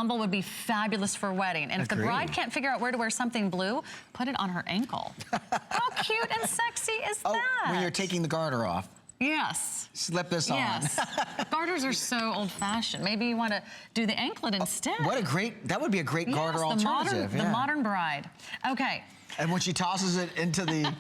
ensemble would be fabulous for a wedding. And if the bride can't figure out where to wear something blue, put it on her ankle. How cute and sexy is that? When you're taking the garter off. Yes. Slip this on. Yes. Garters are so old-fashioned. Maybe you want to do the anklet instead. That would be a great garter alternative. The modern bride. Okay. And when she tosses it into the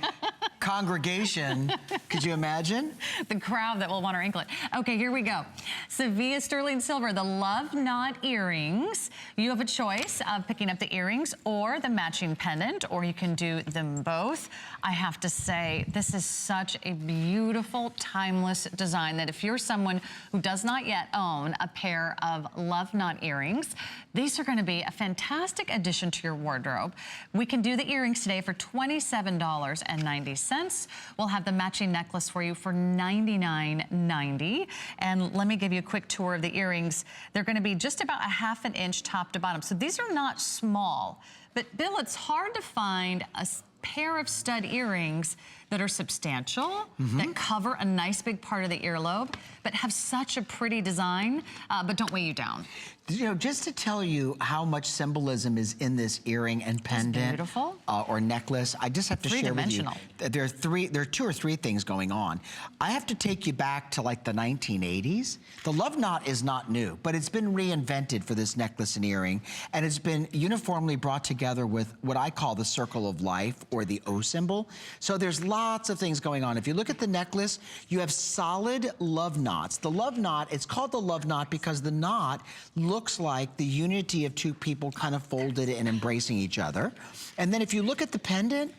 congregation, could you imagine? The crowd that will want her anklet. Okay, here we go. Sevilla sterling silver, the love knot earrings. You have a choice of picking up the earrings or the matching pendant, or you can do them both. I have to say, this is such a beautiful, timeless design that if you're someone who does not yet own a pair of love knot earrings, these are going to be a fantastic addition to your wardrobe. We can do the earrings today for $27.90. We'll have the matching necklace for you for $99.90. And let me give you a quick tour of the earrings. They're going to be just about a ½ an inch top to bottom. So these are not small. But Bill, it's hard to find a pair of stud earrings that are substantial, that cover a nice big part of the earlobe, but have such a pretty design, but don't weigh you down. You know, just to tell you how much symbolism is in this earring and pendant or necklace, I just have to share with you. There are 2 or 3 things going on. I have to take you back to like the 1980s. The love knot is not new, but it's been reinvented for this necklace and earring, and it's been uniformly brought together with what I call the circle of life or the O symbol. So there's lots of things going on. If you look at the necklace, you have solid love knots. The love knot, it's called the love knot because the knot looks like the unity of 2 people kind of folded and embracing each other. And then if you look at the pendant,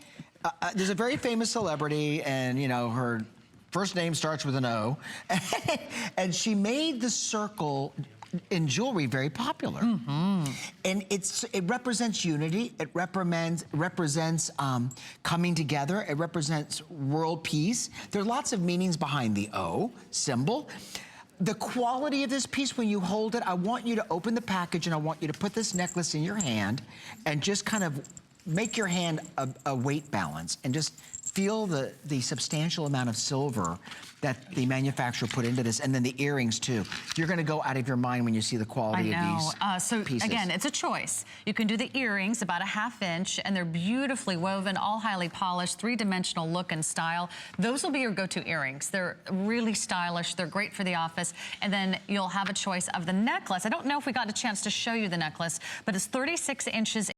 there's a very famous celebrity, and you know, her first name starts with an O, and she made the circle in jewelry very popular. And it represents unity, it represents coming together, it represents world peace. There are lots of meanings behind the O symbol. The quality of this piece, when you hold it, I want you to open the package and I want you to put this necklace in your hand and just kind of make your hand a weight balance and just feel the substantial amount of silver that the manufacturer put into this, and then the earrings too. You're gonna go out of your mind when you see the quality of these pieces. Again, it's a choice. You can do the earrings, about a ½ inch, and they're beautifully woven, all highly polished, 3-dimensional look and style. Those will be your go-to earrings. They're really stylish. They're great for the office. And then you'll have a choice of the necklace. I don't know if we got a chance to show you the necklace, but it's 36 inches